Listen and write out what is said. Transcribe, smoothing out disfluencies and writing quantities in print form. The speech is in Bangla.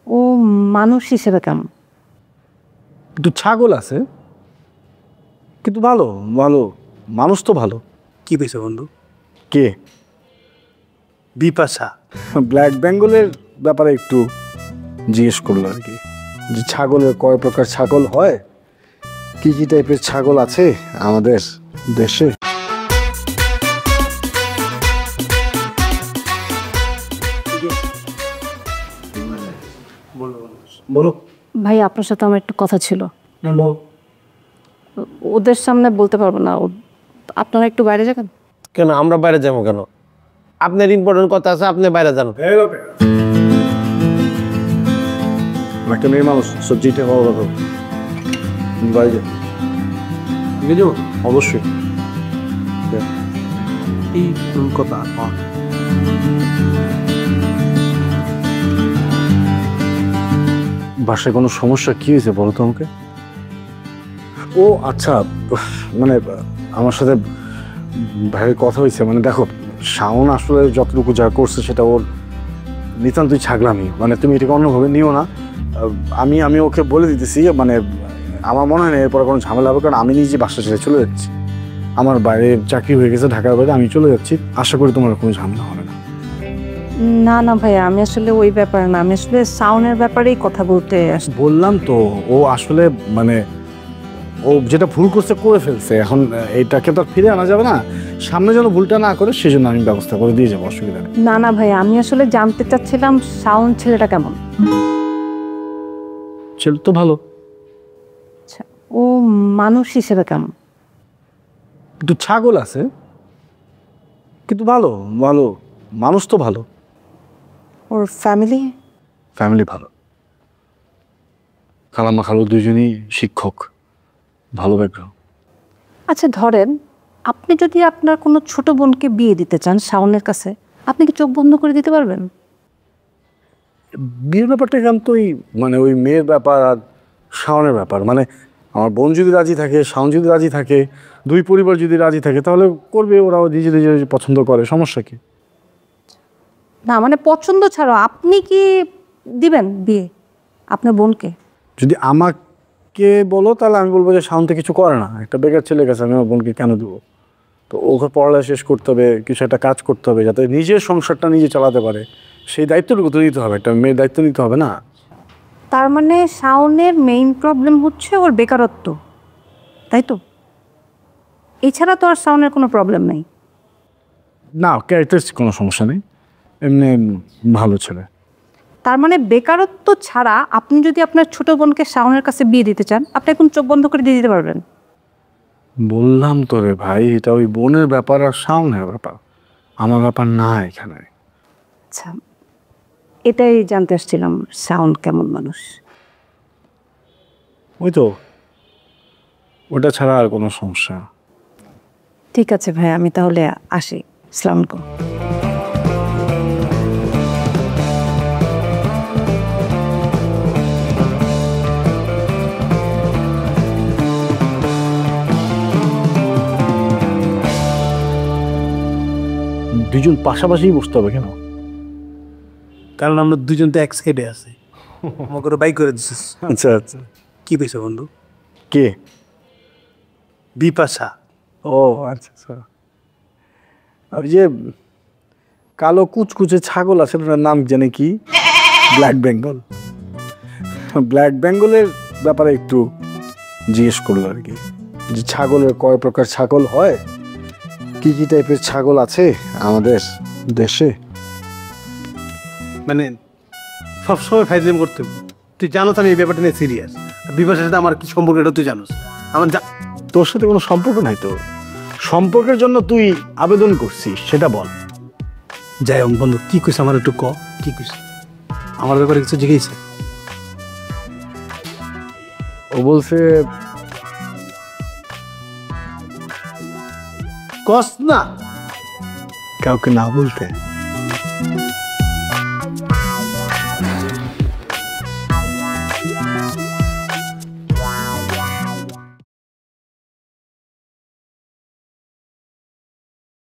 ও মানুষ হিসেবে কেমন? একটু ছাগল আছে, কিন্তু ভালো ভালো মানুষ তো ভালো। কি পেয়েছে বন্ধু? কে? বিপাশা। ব্ল্যাক বেঙ্গলের ব্যাপারে একটু জিজ্ঞেস করলো আর কি, যে ছাগলের কয় প্রকার ছাগল হয়, কি কি টাইপের ছাগল আছে আমাদের দেশে। বলো। ভাই আপনার সাথে আমার একটু কথা ছিল। ওদের সামনে বলতে পারবো না, আপনারা একটু বাইরে যাবেন। কেন আমরা বাইরে যাবো কেন? আপনার ইম্পর্টেন্ট কথা আছে, আপনি বাইরে যান। একটা মেয়ে মানুষ, সবজিটা হওয়া কথা বাইরে যা। বুঝো অবশ্যই এই কথা। বাসায় কোনো সমস্যা কি হয়েছে বলো তো আমাকে। ও আচ্ছা, মানে আমার সাথে ভাইয়ের কথা হয়েছে, মানে দেখো শাওন আসলে যতটুকু যা করছে সেটা ওর নিতান্তই ছাগলামি, মানে তুমি এটাকে অন্যভাবে নিও না। আমি ওকে বলে দিতেছি, মানে আমার মনে হয় না এরপরে কোনো ঝামেলা হবে, কারণ আমি নিজে বাসা ছেড়ে চলে যাচ্ছি, আমার বাইরে চাকরি হয়ে গেছে ঢাকার বাইরে, আমি চলে যাচ্ছি, আশা করি তোমার কোনো ঝামেলা হবে না। না না ভাইয়া, আমি আসলে ওই ব্যাপারে না, আমি আসলে সাউন্ডের ব্যাপারেই কথা বলতে আসছি। বললাম তো, ও আসলে মানে ও যেটা ভুল করছে করে ফেলছে, এখন এইটাকে তো ফিরে আনা যাবে না, সামনে যেন ভুলটা না করে সেজন্য আমি ব্যবস্থা করে দিয়ে যাবো, অসুবিধা নেই। না না ভাইয়া, আমি আসলে জানতে চাচ্ছিলাম সাউন্ড ছেলেটা কেমন। ছেলে তো ভালো। আচ্ছা, ও মানুষ হিসেবে কেমন? একটু ছাগল আছে, কিন্তু ভালো ভালো মানুষ তো ভালো। ওর ফ্যামিলি? ফ্যামিলি ভালো, খালাম্মা খালু দুজনই শিক্ষক, ভালো ব্যাকগ্রাউন্ড। আচ্ছা ধরেন আপনি যদি আপনার কোনো ছোট বোনকে বিয়ে দিতে চান শাওনের কাছে, আপনি কি চোখ বন্ধ করে দিতে পারবেন? বিয়ের ব্যাপারটা একান্তই মানে ওই মেয়ের ব্যাপার আর শাওনের ব্যাপার, মানে আমার বোন যদি রাজি থাকে, শাওন যদি রাজি থাকে, দুই পরিবার যদি রাজি থাকে, তাহলে করবে, ওরাও নিজে নিজে পছন্দ করে, সমস্যা কি? না মানে পছন্দ ছাড়াও আপনি কি দিবেন বিয়ে আপনার বোনকে? যদি আমাকে বলো তাহলে আমি বলবো যে শাওন তো কিছু করে না, একটা বেকার ছেলে গেছে, আমি আমার বোনকে কেন দেবো? তো ওকে পড়ালেখা শেষ করতে হবে, কিছু একটা কাজ করতে হবে যাতে নিজের সংসারটা নিজে চালাতে পারে, সেই দায়িত্বটুকু তো নিতে হবে, একটা মেয়ের দায়িত্ব নিতে হবে না? তার মানে শাওনের মেইন প্রবলেম হচ্ছে ওর বেকারত্ব, তাই তো? এছাড়া তো আর শাওনের কোনো প্রবলেম নেই। না, ক্যারেক্টারিস্টিক কোনো সমস্যা নেই, এমনি ভালো ছেলে। তার মানে বেকারত্ব ছাড়া আপনি যদি আপনার ছোট বোনকে শাওনের কাছে বিয়ে দিতে চান, আপনি এখন চোখ বন্ধ করে দিয়ে দিতে পারবেন? বললাম তো রে ভাই, এটা ওই বোনের ব্যাপার আর শাওনের ব্যাপার, আমার ব্যাপার না এখানে। আচ্ছা, এটাই জানতে আসছিলাম শাওন কেমন মানুষ। ওই তো, ওটা ছাড়া আর কোনো সমস্যা। ঠিক আছে ভাই, আমি তাহলে আসি। আসসালামু আলাইকুম। দুজন পাশাপাশি বসতে হবে কেন? কারণ আমরা দুজন তো এক সাইডে আছি, আমাকে বাইক করে দিচ্ছিস। আচ্ছা আচ্ছা। কি পেয়েছে বন্ধু? কে? বিপাশা। ও আচ্ছা আচ্ছা। ওই যে কালো কুচকুচে ছাগল আছে, ওটার নাম জানে কি? ব্ল্যাক বেঙ্গল। ব্ল্যাক বেঙ্গলের ব্যাপারে একটু জিজ্ঞেস করলো আর কি, যে ছাগলের কয় প্রকার ছাগল হয়, কি কি টাইপের ছাগল আছে আমাদের দেশে। মানে সবসময় ফাইজলাম করতে হবে। তুই জানোস আমি এই ব্যাপারটা নিয়ে সিরিয়াস। বিপাশার সাথে আমার কি সম্পর্ক এটা তুই জানোস। আমার তোর সাথে কোনো সম্পর্ক নাই তো, সম্পর্কের জন্য তুই আবেদন করছিস সেটা বল। যাই হোক বন্ধু, কি কইস আমার একটু ক, কি কইস? আমার ব্যাপারে কিছু জিজ্ঞেস? ও বলছে কস না কাউকে না বলতে।